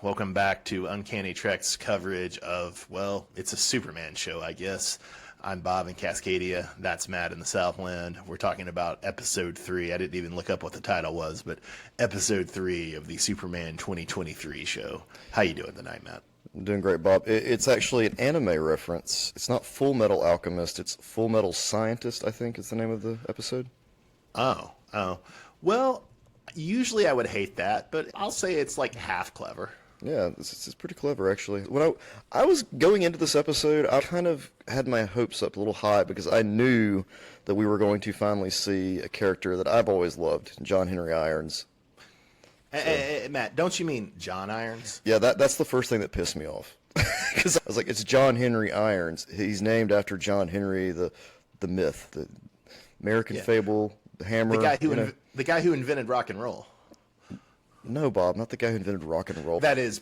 Welcome back to Uncanny Trek's coverage of, well, it's a Superman show, I guess. I'm Bob in Cascadia. That's Matt in the Southland. We're talking about Episode 3. I didn't even look up what the title was, but Episode 3 of the Superman 2023 show. How you doing tonight, Matt? I'm doing great, Bob. It's actually an anime reference. It's not Full Metal Alchemist. It's Full Metal Scientist, I think is the name of the episode. Oh. Well, usually I would hate that, but I'll say it's like half clever. Yeah, it's pretty clever, actually. When I was going into this episode, I kind of had my hopes up a little high because I knew that we were going to finally see a character that I've always loved, John Henry Irons. Hey, Matt, don't you mean John Irons? Yeah, that's the first thing that pissed me off. Because I was like, it's John Henry Irons. He's named after John Henry, the myth, the American fable, the hammer. The guy who invented rock and roll. No, Bob, not the guy who invented rock and roll. That is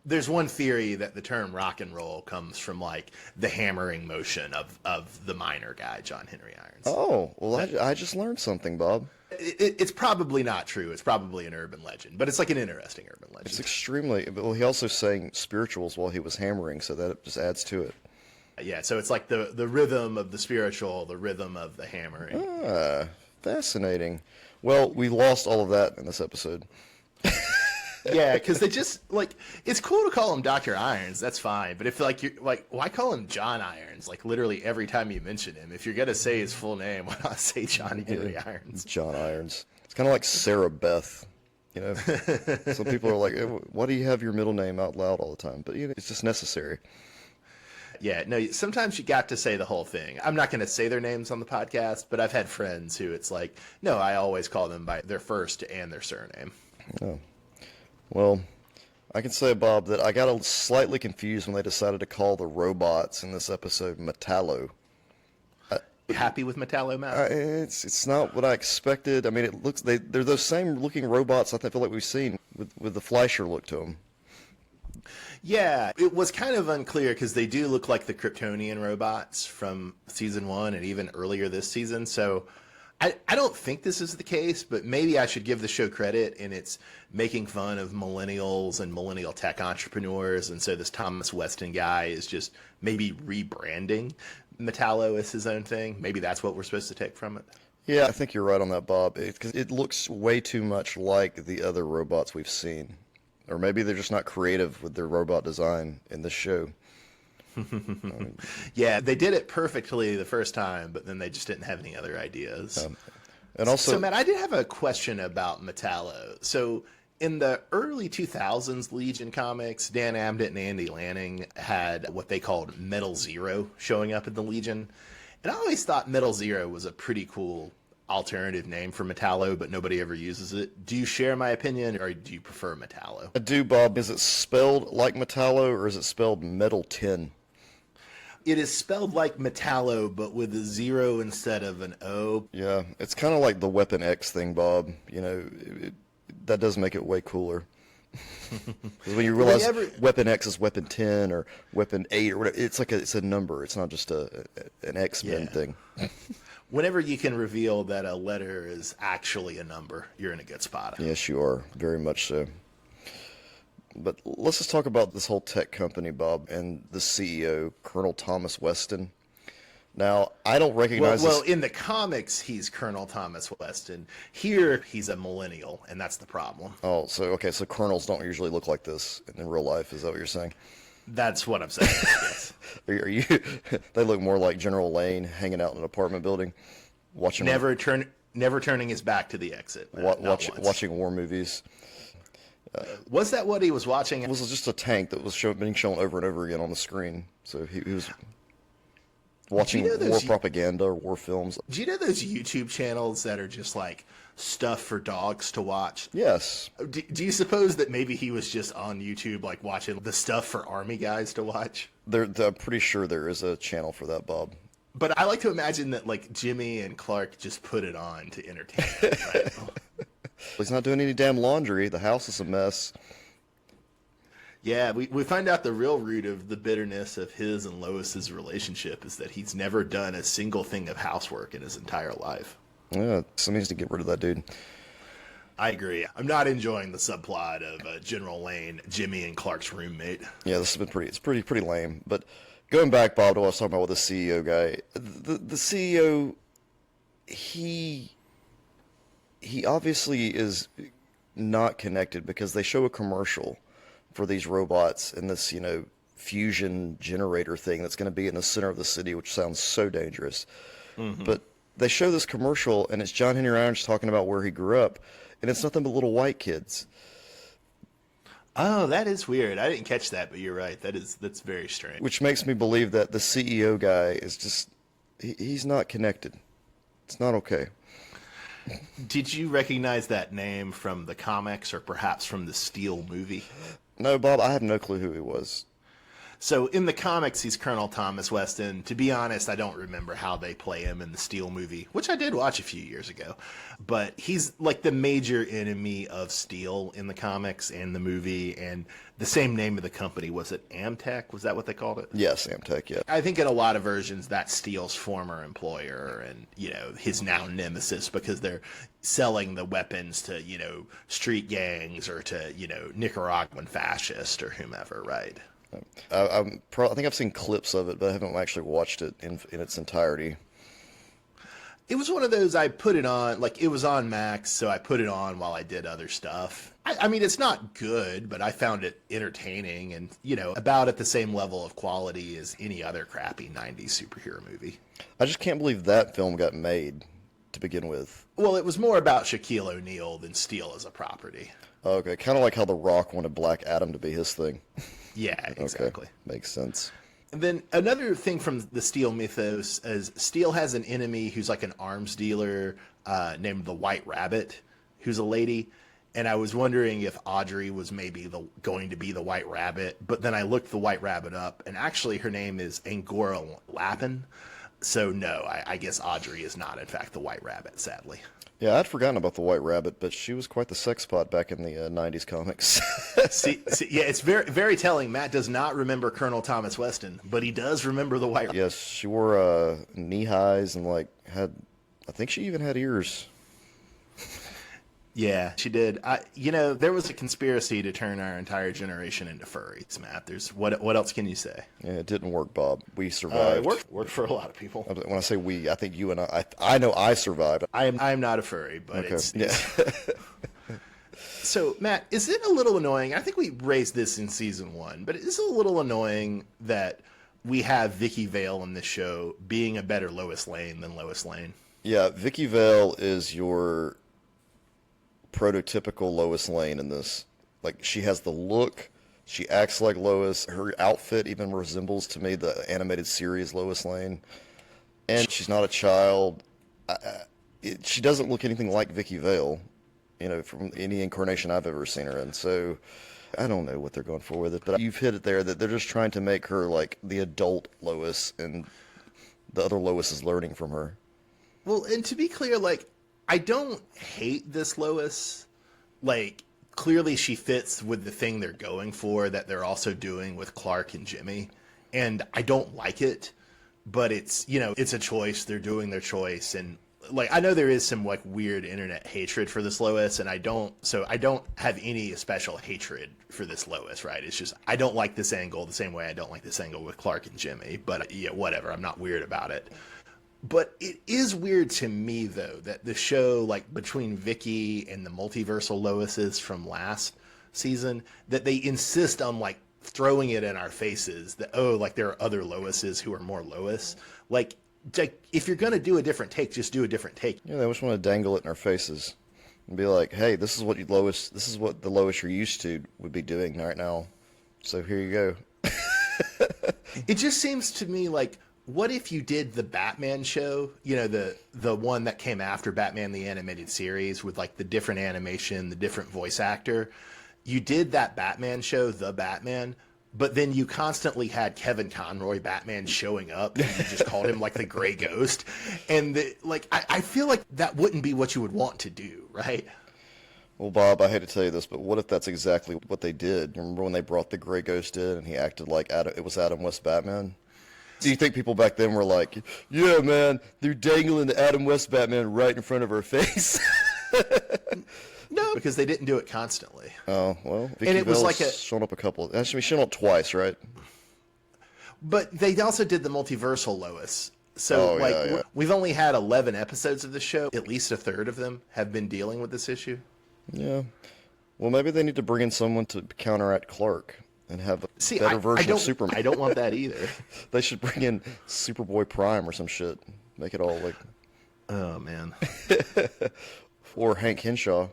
there's one theory that the term rock and roll comes from like the hammering motion of the miner guy, John Henry Irons. Oh, well, I just learned something, Bob. It's probably not true. It's probably an urban legend, but it's like an interesting urban legend. It's extremely, well, he also sang spirituals while he was hammering, so that just adds to it. Yeah, so it's like the rhythm of the spiritual, the rhythm of the hammering. Ah, fascinating. Well, we lost all of that in this episode. Yeah, because they just like it's cool to call him Dr. Irons. That's fine, but if like you're like, why call him John Irons? Like literally every time you mention him, if you're gonna say his full name, why not say Johnny Henry Irons? John Irons. It's kind of like Sarah Beth. You know, some people are like, "Why do you have your middle name out loud all the time?" But you know, it's just necessary. Yeah, no, sometimes you got to say the whole thing. I'm not going to say their names on the podcast, but I've had friends who it's like, no, I always call them by their first and their surname. Oh. Well, I can say, Bob, that I got slightly confused when they decided to call the robots in this episode Metallo. You happy with Metallo, Matt? It's not what I expected. I mean, it looks they're those same looking robots I feel like we've seen with the Fleischer look to them. Yeah, it was kind of unclear because they do look like the Kryptonian robots from season 1 and even earlier this season. So I don't think this is the case, but maybe I should give the show credit in its making fun of millennials and millennial tech entrepreneurs. And so this Thomas Weston guy is just maybe rebranding Metallo as his own thing. Maybe that's what we're supposed to take from it. Yeah, I think you're right on that, Bob, because it looks way too much like the other robots we've seen. Or maybe they're just not creative with their robot design in this show. Yeah, they did it perfectly the first time, but then they just didn't have any other ideas. And also, so Matt, I did have a question about Metallo. So in the early 2000s Legion comics, Dan Abnett and Andy Lanning had what they called Metal Zero showing up in the Legion. And I always thought Metal Zero was a pretty cool alternative name for Metallo, but nobody ever uses it. Do you share my opinion, or do you prefer Metallo? I do, Bob. Is it spelled like Metallo, or is it spelled Metal Tin? It is spelled like Metallo, but with a zero instead of an O. Yeah, it's kind of like the Weapon X thing, Bob. You know, that does make it way cooler. Because when you realize Weapon X is Weapon 10 or Weapon 8 or whatever, it's a number. It's not just an X-Men thing. Whenever you can reveal that a letter is actually a number, you're in a good spot. Yes, you are. Very much so. But let's just talk about this whole tech company, Bob, and the CEO, Colonel Thomas Weston. Now, I don't recognize Well, in the comics, he's Colonel Thomas Weston. Here, he's a millennial, and that's the problem. Oh, so colonels don't usually look like this in real life. Is that what you're saying? That's what I'm saying, yes. Are you? They look more like General Lane hanging out in an apartment building, watching. Never turning his back to the exit. Watching war movies. Was that what he was watching? It was just a tank that was being shown over and over again on the screen. So he was watching war propaganda or war films. Do you know those YouTube channels that are just like stuff for dogs to watch? Yes. Do you suppose that maybe he was just on YouTube like watching the stuff for army guys to watch? I'm pretty sure there is a channel for that, Bob. But I like to imagine that like Jimmy and Clark just put it on to entertain them, right? He's not doing any damn laundry. The house is a mess. Yeah, we find out the real root of the bitterness of his and Lois's relationship is that he's never done a single thing of housework in his entire life. Yeah, somebody needs to get rid of that dude. I agree. I'm not enjoying the subplot of General Lane, Jimmy and Clark's roommate. Yeah, this has been pretty lame. But going back, Bob, to what I was talking about with the CEO guy, the CEO, he obviously is not connected because they show a commercial for these robots and this, fusion generator thing that's going to be in the center of the city, which sounds so dangerous. Mm-hmm. But they show this commercial, and it's John Henry Irons talking about where he grew up, and it's nothing but little white kids. Oh, that is weird. I didn't catch that, but you're right. That's very strange. Which makes me believe that the CEO guy is just, he's not connected. It's not okay. Did you recognize that name from the comics or perhaps from the Steel movie? No, Bob, I have no clue who he was. So in the comics, he's Colonel Thomas Weston. To be honest, I don't remember how they play him in the Steel movie, which I did watch a few years ago. But he's like the major enemy of Steel in the comics and the movie. And the same name of the company, was it Amtech? Was that what they called it? Yes, Amtech, yeah. I think in a lot of versions, that's Steel's former employer and, his now nemesis because they're selling the weapons to, street gangs or to, Nicaraguan fascists or whomever, right? I think I've seen clips of it, but I haven't actually watched it in its entirety. It was one of those, I put it on, like it was on Max, so I put it on while I did other stuff. I mean, it's not good, but I found it entertaining and, about at the same level of quality as any other crappy 90s superhero movie. I just can't believe that film got made to begin with. Well, it was more about Shaquille O'Neal than Steel as a property. Okay, kind of like how The Rock wanted Black Adam to be his thing. Yeah, exactly. Okay. Makes sense. And then another thing from the Steel mythos is Steel has an enemy who's like an arms dealer named the White Rabbit, who's a lady. And I was wondering if Audrey was maybe going to be the White Rabbit. But then I looked the White Rabbit up, and actually her name is Angora Lappin. So no, I guess Audrey is not, in fact, the White Rabbit, sadly. Yeah, I'd forgotten about the White Rabbit, but she was quite the sex pot back in the 90s comics. see, yeah, it's very, very telling. Matt does not remember Colonel Thomas Weston, but he does remember the White Rabbit. Yes, she wore knee highs and I think she even had ears. Yeah, she did. There was a conspiracy to turn our entire generation into furries, Matt. What else can you say? Yeah, it didn't work, Bob. We survived. It worked for a lot of people. When I say we, I think you and I know I survived. I am not a furry, but okay. it's So, Matt, is it a little annoying? I think we raised this in season 1, but is it a little annoying that we have Vicky Vale in this show being a better Lois Lane than Lois Lane? Yeah, Vicky Vale is your prototypical Lois Lane in this. Like, she has the look, she acts like Lois, her outfit even resembles to me the animated series Lois Lane, and she's not a child. She doesn't look anything like Vicky Vale, from any incarnation I've ever seen her in. So I don't know what they're going for with it, but you've hit it there that they're just trying to make her like the adult Lois, and the other Lois is learning from her. Well, and to be clear, I don't hate this Lois. Clearly she fits with the thing they're going for that they're also doing with Clark and Jimmy. And I don't like it, but it's a choice. They're doing their choice. And I know there is some weird internet hatred for this Lois, and I don't have any special hatred for this Lois, right? It's just, I don't like this angle the same way I don't like this angle with Clark and Jimmy, but yeah, whatever. I'm not weird about it. But it is weird to me, though, that the show, between Vicky and the multiversal Loises from last season, that they insist on, throwing it in our faces that, there are other Loises who are more Lois. If you're going to do a different take, just do a different take. Yeah, they just want to dangle it in our faces and be like, hey, this is what the Lois you're used to would be doing right now. So here you go. It just seems to me what if you did the Batman show, the one that came after Batman the Animated Series with the different animation, the different voice actor. You did that Batman show, The Batman, but then you constantly had Kevin Conroy Batman showing up, and you just called him the Gray Ghost. And I feel like that wouldn't be what you would want to do, right? Well, Bob, I hate to tell you this, but what if that's exactly what they did? Remember when they brought the Gray Ghost in and he acted like it was Adam West Batman? Do you think people back then were like, yeah, man, they're dangling the Adam West Batman right in front of our face? No, because they didn't do it constantly. Oh, well, Vicky And it was Vale's like shown up a couple. Actually, shown up twice, right? But they also did the multiversal Lois. So, we've only had 11 episodes of the show. At least a third of them have been dealing with this issue. Yeah. Well, maybe they need to bring in someone to counteract Clark and have a better version of Superman. I don't want that either. They should bring in Superboy Prime or some shit. Make it all like... Oh, man. Or Hank Henshaw.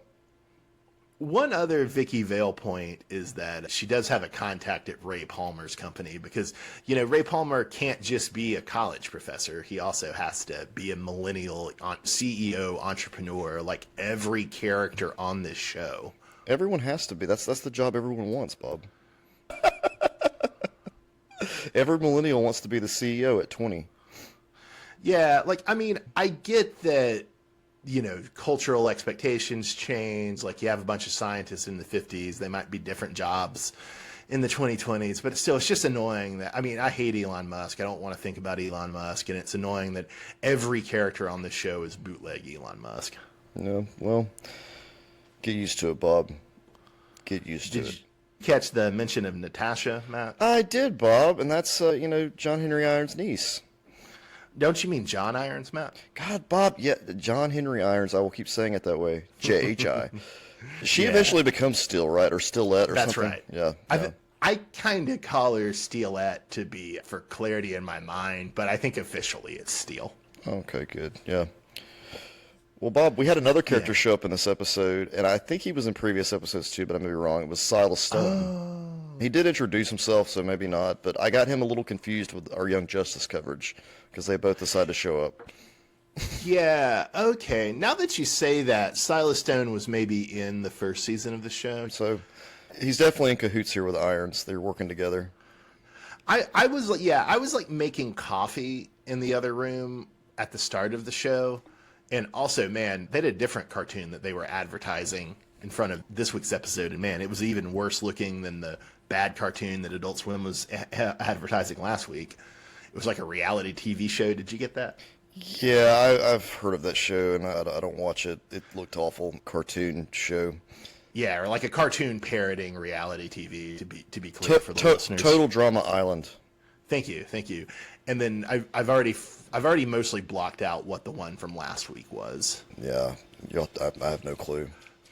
One other Vicky Vale point is that she does have a contact at Ray Palmer's company because, Ray Palmer can't just be a college professor. He also has to be a millennial CEO entrepreneur like every character on this show. Everyone has to be. That's the job everyone wants, Bob. Every millennial wants to be the CEO at 20. Yeah, I get that, cultural expectations change. Like, you have a bunch of scientists in the 50s. They might be different jobs in the 2020s. But still, it's just annoying that, I hate Elon Musk. I don't want to think about Elon Musk. And it's annoying that every character on the show is bootleg Elon Musk. Yeah, well, get used to it, Bob. Get used to it. Did you catch the mention of Natasha, Matt? I did, Bob. And that's, John Henry Irons' niece. Don't you mean John Irons, Matt? God, Bob, yeah, John Henry Irons. I will keep saying it that way. J-H-I. She eventually becomes Steel, right? Or Steelette or That's something. Right. Yeah. I kind of call her Steelette to be for clarity in my mind, but I think officially it's Steel. Okay, good. Yeah. Well, Bob, we had another character show up in this episode, and I think he was in previous episodes too, but I may be wrong. It was Silas Stone. Oh. He did introduce himself, so maybe not, but I got him a little confused with our Young Justice coverage because they both decided to show up. Yeah, okay. Now that you say that, Silas Stone was maybe in the first season of the show. So he's definitely in cahoots here with Irons. They're working together. I was making coffee in the other room at the start of the show. And also, man, they had a different cartoon that they were advertising in front of this week's episode. And man, it was even worse looking than the bad cartoon that Adult Swim was advertising last week. It was like a reality TV show. Did you get that? Yeah, I've heard of that show, and I don't watch it. It looked awful. Cartoon show. Yeah, or like a cartoon parroting reality TV, to be clear for the listeners. Total Drama Island. Thank you. And then I've already mostly blocked out what the one from last week was. Yeah, I have no clue.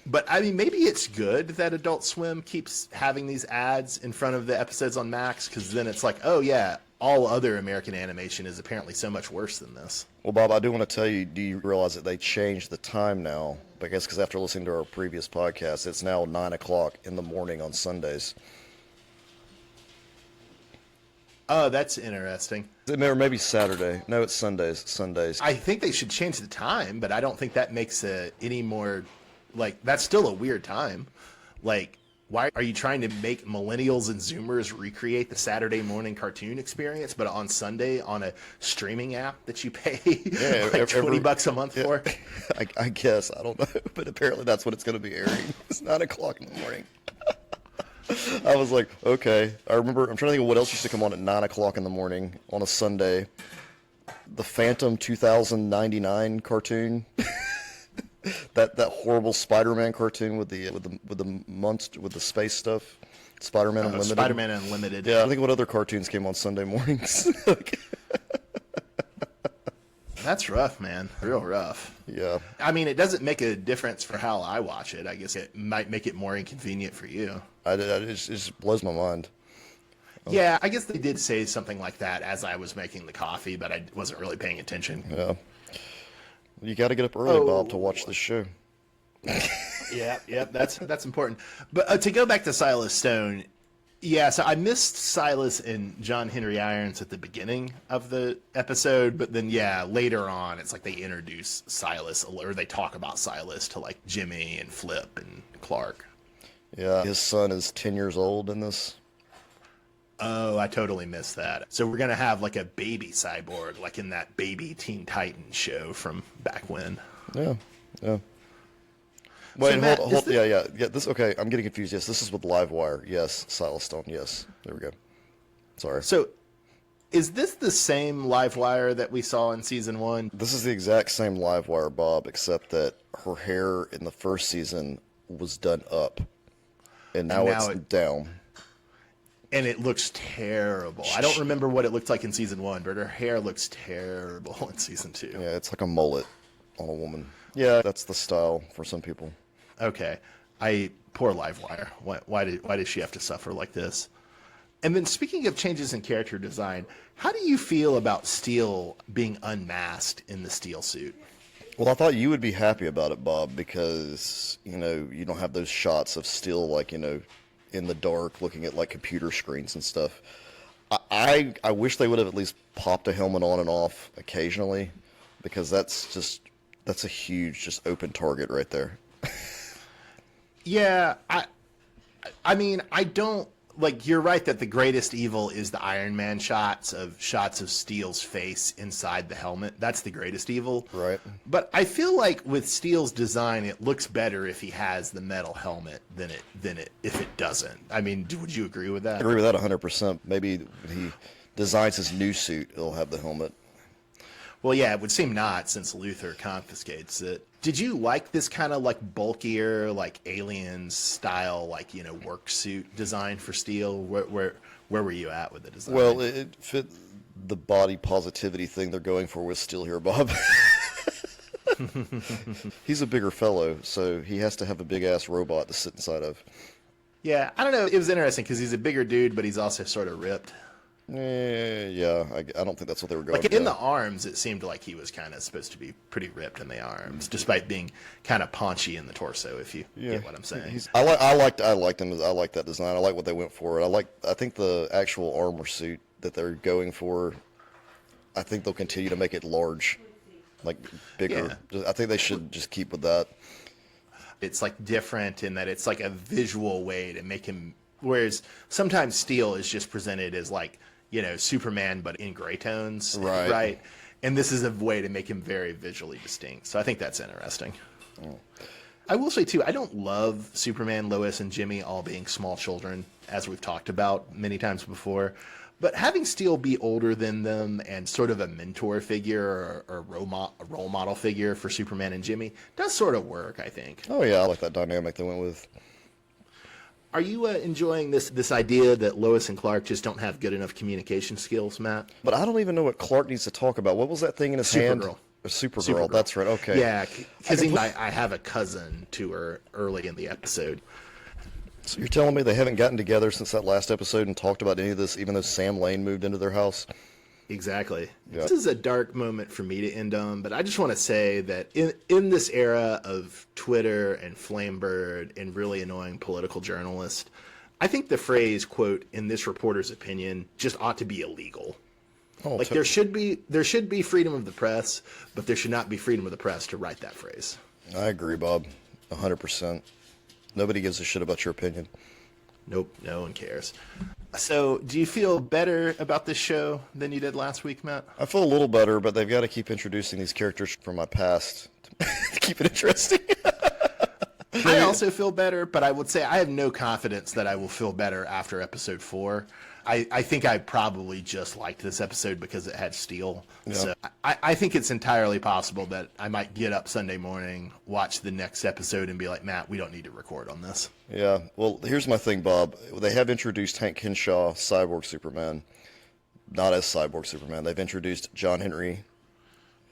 But maybe it's good that Adult Swim keeps having these ads in front of the episodes on Max, because then it's like, oh yeah, all other American animation is apparently so much worse than this. Well, Bob, I do want to tell you, do you realize that they changed the time now? I guess because after listening to our previous podcast, it's now 9 o'clock in the morning on Sundays. Oh, that's interesting. Or maybe Saturday. No, it's Sundays. I think they should change the time, but I don't think that makes it any more, that's still a weird time. Why are you trying to make millennials and Zoomers recreate the Saturday morning cartoon experience, but on Sunday on a streaming app that you pay $20 a month for? I guess. I don't know. But apparently that's what it's going to be airing. It's 9 o'clock in the morning. I was like, okay. I'm trying to think of what else used to come on at 9 o'clock in the morning on a Sunday. The Phantom 2099 cartoon. that horrible Spider-Man cartoon with the monster with the space stuff. Spider-Man Unlimited. Spider-Man Unlimited. Yeah, I think what other cartoons came on Sunday mornings. That's rough, man. Real rough. Yeah. It doesn't make a difference for how I watch it. I guess it might make it more inconvenient for you. It just blows my mind. Yeah, I guess they did say something like that as I was making the coffee, but I wasn't really paying attention. Yeah. You got to get up early, Bob, to watch this show. Yeah, that's important. But to go back to Silas Stone, yeah, so I missed Silas and John Henry Irons at the beginning of the episode, but then, later on, it's like they introduce Silas, or they talk about Silas to, Jimmy and Flip and Clark. Yeah, his son is 10 years old in this. Oh, I totally missed that. So we're going to have, a baby cyborg, like in that Baby Teen Titans show from back when. Yeah. Wait, so Matt, hold. Yeah. This okay. I'm getting confused. Yes, this is with Livewire. Yes, Silas Stone. Yes, there we go. Sorry. So, is this the same Livewire that we saw in season 1? This is the exact same Livewire, Bob, except that her hair in the first season was done up, and now it's down. And it looks terrible. I don't remember what it looked like in season 1, but her hair looks terrible in season 2. Yeah, it's like a mullet on a woman. Yeah, that's the style for some people. Okay. Poor Livewire. Why did she have to suffer like this? And then speaking of changes in character design, how do you feel about Steel being unmasked in the Steel suit? Well, I thought you would be happy about it, Bob, because, you don't have those shots of Steel, like, in the dark looking at, like, computer screens and stuff. I wish they would have at least popped a helmet on and off occasionally, because that's a huge, just open target right there. Yeah, I mean, I don't, like, you're right that the greatest evil is the Iron Man shots of Steel's face inside the helmet. That's the greatest evil. Right. But I feel like with Steel's design, it looks better if he has the metal helmet than if it doesn't. I mean, would you agree with that? I agree with that 100%. Maybe when he designs his new suit, he'll have the helmet. Well, yeah, it would seem not, since Luther confiscates it. Did you like this kind of like bulkier, like Aliens style, like, work suit design for Steel? Where were you at with the design? Well, it fit the body positivity thing they're going for with Steel here, Bob. He's a bigger fellow, so he has to have a big ass robot to sit inside of. Yeah, I don't know. It was interesting because he's a bigger dude, but he's also sort of ripped. Yeah, I don't think that's what they were going for. Like in the arms, it seemed like he was kind of supposed to be pretty ripped in the arms, despite being kind of paunchy in the torso. If you get what I'm saying. I liked him. I like that design. I like what they went for. I think the actual armor suit that they're going for, I think they'll continue to make it large, like bigger. Yeah. I think they should just keep with that. It's like different in that it's like a visual way to make him. Whereas sometimes Steel is just presented as like, Superman, but in gray tones. Right. And this is a way to make him very visually distinct. So I think that's interesting. Oh. I will say, too, I don't love Superman, Lois, and Jimmy all being small children, as we've talked about many times before. But having Steel be older than them and sort of a mentor figure or a role model figure for Superman and Jimmy does sort of work, I think. Oh, yeah, I like that dynamic they went with. Are you enjoying this idea that Lois and Clark just don't have good enough communication skills, Matt? But I don't even know what Clark needs to talk about. What was that thing in his hand? Supergirl. That's right. Okay. Yeah, because I have a cousin to her early in the episode. So you're telling me they haven't gotten together since that last episode and talked about any of this, even though Sam Lane moved into their house? Exactly. Yeah. This is a dark moment for me to end on, but I just want to say that in this era of Twitter and Flamebird and really annoying political journalists, I think the phrase, quote, "in this reporter's opinion," just ought to be illegal. Oh, like there should be freedom of the press, but there should not be freedom of the press to write that phrase. I agree, Bob. 100%. Nobody gives a shit about your opinion. Nope, no one cares. So, do you feel better about this show than you did last week, Matt? I feel a little better, but they've got to keep introducing these characters from my past to keep it interesting. I also feel better, but I would say I have no confidence that I will feel better after episode 4. I think I probably just liked this episode because it had Steel. Yeah. So I think it's entirely possible that I might get up Sunday morning, watch the next episode, and be like, Matt, we don't need to record on this. Yeah. Well, here's my thing, Bob. They have introduced Hank Henshaw, Cyborg Superman. Not as Cyborg Superman. They've introduced John Henry.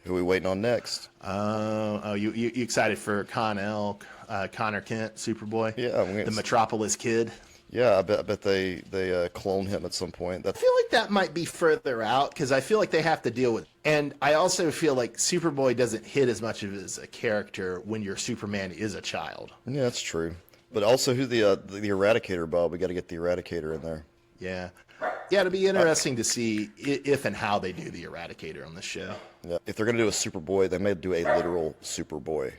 Who are we waiting on next? You excited for Connor Kent, Superboy? Yeah. The Metropolis Kid. Yeah, I bet they clone him at some point. I feel like that might be further out because I feel like they have to deal with. And I also feel like Superboy doesn't hit as much of as a character when your Superman is a child. Yeah, that's true. But also, who the Eradicator, Bob? We got to get the Eradicator in there. Yeah, it'll be interesting to see if and how they do the Eradicator on this show. Yeah, if they're gonna do a Superboy, they may do a literal Superboy.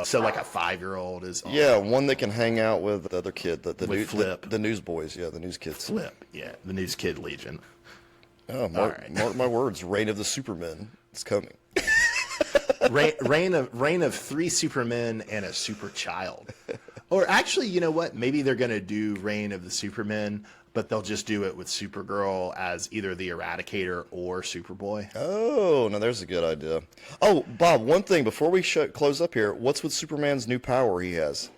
So like a 5-year-old is. Yeah, one that can hang out with the other kid, the Flip, the newsboys. Yeah, the news kids. Flip, yeah, the News Kid Legion. Oh, mark my words, Reign of the Supermen is coming. reign of 3 Supermen and a super child. Or actually, you know what? Maybe they're gonna do Reign of the Supermen, but they'll just do it with Supergirl as either the Eradicator or Superboy. Oh, no, there's a good idea. Oh, Bob, one thing before we close up here, what's with Superman's new power he has?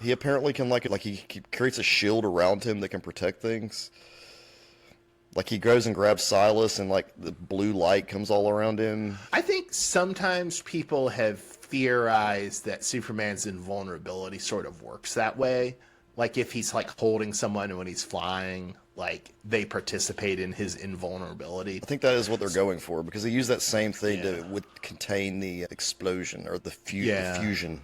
He apparently can, like he creates a shield around him that can protect things. Like he goes and grabs Silas and like the blue light comes all around him. I think sometimes people have theorized that Superman's invulnerability sort of works that way. Like if he's like holding someone when he's flying, like they participate in his invulnerability. I think that is what they're going for because they use that same thing to contain the explosion or the fusion.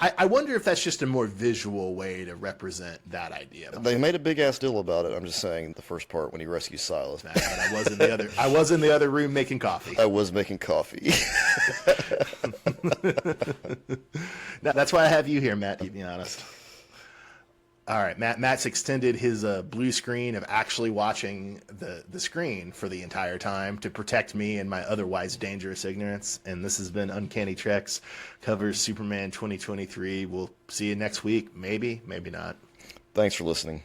I wonder if that's just a more visual way to represent that idea. They made a big ass deal about it. I'm just saying the first part when he rescues Silas. But I was in the other room making coffee. I was making coffee. Now, that's why I have you here, Matt. Keep me honest. All right, Matt's extended his blue screen of actually watching the screen for the entire time to protect me and my otherwise dangerous ignorance. And this has been Uncanny Treks, covers Superman 2023. We'll see you next week. Maybe, maybe not. Thanks for listening.